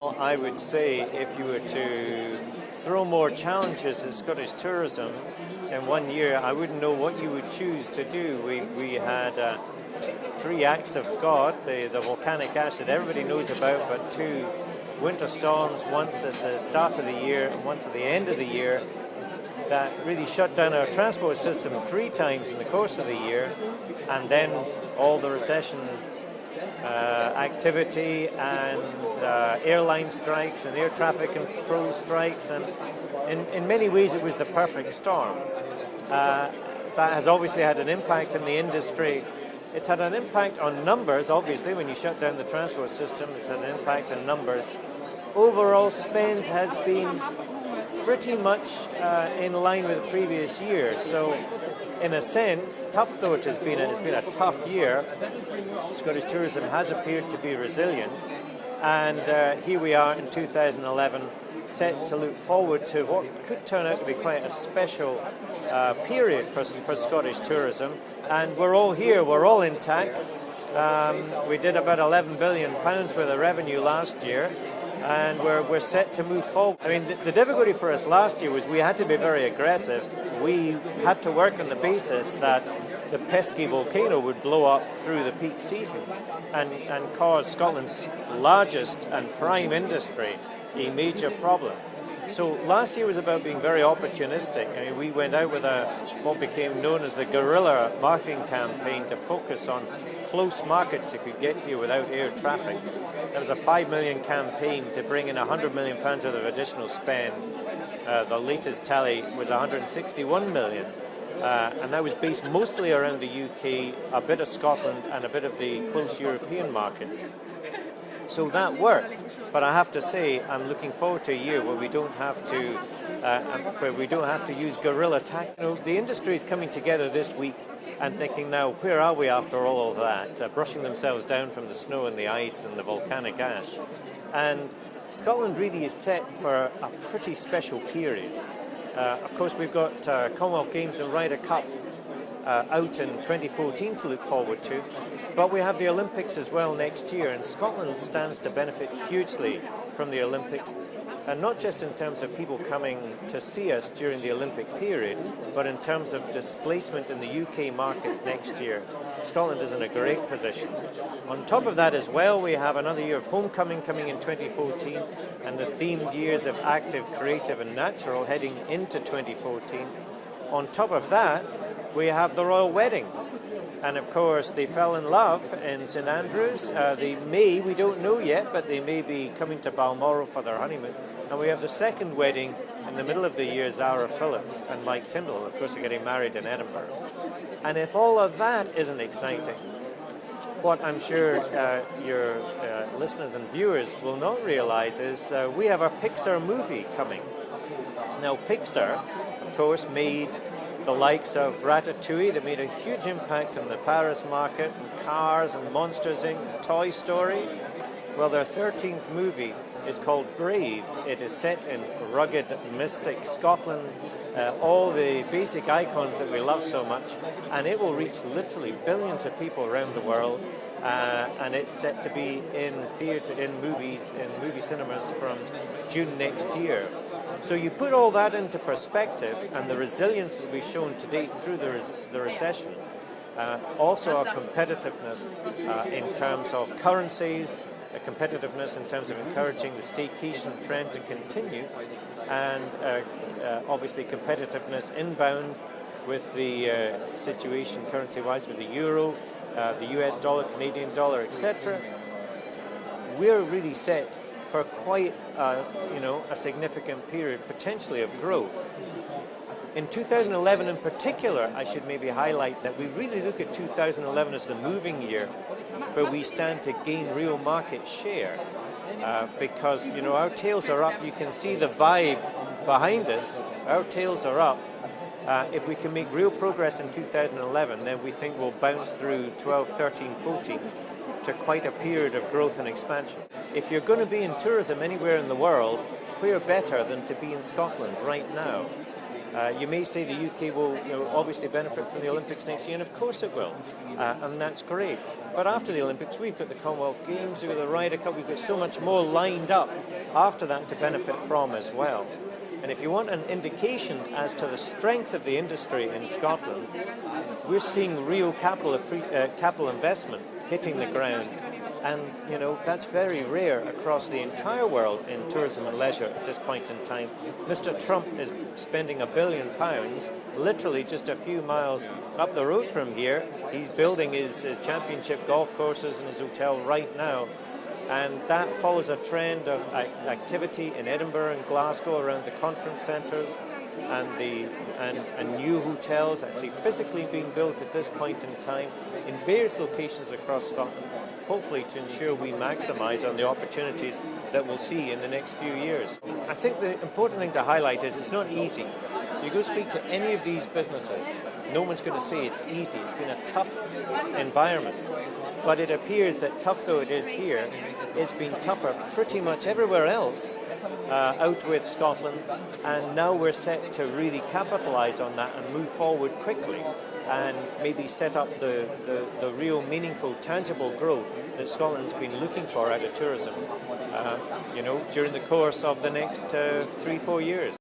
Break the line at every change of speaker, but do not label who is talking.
Well, I would say if you were to throw more challenges at Scottish tourism in one year, I wouldn't know what you would choose to do. We had three acts of God, the volcanic ash that everybody knows about, but two winter storms, once at the start of the year and once at the end of the year, that really shut down our transport system three times in the course of the year, and then all the recession activity and airline strikes and air traffic control strikes, and in many ways it was the perfect storm. That has obviously had an impact in the industry. It's had an impact on numbers, obviously, when you shut down the transport system. It's had an impact on numbers. Overall spend has been pretty much in line with the previous year. So, in a sense, tough though it has been a tough year. Scottish tourism has appeared to be resilient, and here we are in 2011, set to look forward to what could turn out to be quite a special period for Scottish tourism. And we're all here, we're all intact. We did about £11 billion worth of revenue last year, and we're set to move forward. I mean, the difficulty for us last year was we had to be very aggressive. We had to work on the basis that the pesky volcano would blow up through the peak season and cause Scotland's largest and prime industry a major problem. So last year was about being very opportunistic. I mean, we went out with what became known as the guerrilla marketing campaign to focus on close markets that could get here without air traffic. There was a £5 million campaign to bring in £100 million worth of additional spend. The latest tally was £161 million. And that was based mostly around the UK, a bit of Scotland and a bit of the close European markets. So that worked, but I have to say I'm looking forward to a year where we don't have to use guerrilla tactics. You know, the industry is coming together this week and thinking now, where are we after all of that? Brushing themselves down from the snow and the ice and the volcanic ash. And Scotland really is set for a pretty special period. Of course, we've got Commonwealth Games and Ryder Cup out in 2014 to look forward to, but we have the Olympics as well next year, and Scotland stands to benefit hugely from the Olympics, and not just in terms of people coming to see us during the Olympic period, but in terms of displacement in the UK market next year. Scotland is in a great position. On top of that as well, we have another year of homecoming coming in 2014, and the themed years of active, creative and natural heading into 2014. On top of that, we have the royal weddings. And of course, they fell in love in St Andrews. We don't know yet, but they may be coming to Balmoral for their honeymoon. And we have the second wedding in the middle of the year, Zara Phillips and Mike Tyndall, of course, are getting married in Edinburgh. And if all of that isn't exciting, what I'm sure your listeners and viewers will not realise is we have our Pixar movie coming. Now, Pixar, of course, made the likes of Ratatouille that made a huge impact on the Paris market, and Cars and Monsters Inc. and Toy Story. Well, their 13th movie is called Brave. It is set in rugged, mystic Scotland, all the basic icons that we love so much, and it will reach literally billions of people around the world, and it's set to be in movie cinemas from June next year. So you put all that into perspective, and the resilience that we've shown to date through the recession, also our competitiveness in terms of currencies, a competitiveness in terms of encouraging the staycation trend to continue, and obviously competitiveness inbound with the situation currency-wise with the euro, the US dollar, Canadian dollar, etc. We're really set for quite a significant period, potentially, of growth. In 2011 in particular, I should maybe highlight that we really look at 2011 as the moving year where we stand to gain real market share, because our tails are up. You can see the vibe behind us. Our tails are up. If we can make real progress in 2011, then we think we'll bounce through 12, 13, 14 to quite a period of growth and expansion. If you're going to be in tourism anywhere in the world, where better than to be in Scotland right now? You may say the UK will obviously benefit from the Olympics next year, and of course it will, and that's great. But after the Olympics, we've got the Commonwealth Games, we've got the Ryder Cup, we've got so much more lined up after that to benefit from as well. And if you want an indication as to the strength of the industry in Scotland, we're seeing real capital investment hitting the ground. And, you know, that's very rare across the entire world in tourism and leisure at this point in time. Mr. Trump is spending £1 billion literally just a few miles up the road from here. He's building his championship golf courses and his hotel right now. And that follows a trend of activity in Edinburgh and Glasgow around the conference centres and new hotels actually physically being built at this point in time in various locations across Scotland, hopefully to ensure we maximise on the opportunities that we'll see in the next few years. I think the important thing to highlight is it's not easy. You go speak to any of these businesses, no one's going to say it's easy. It's been a tough environment. But it appears that tough though it is here, it's been tougher pretty much everywhere else out with Scotland, and now we're set to really capitalise on that and move forward quickly and maybe set up the real meaningful, tangible growth that Scotland's been looking for out of tourism, during the course of the next 3-4 years.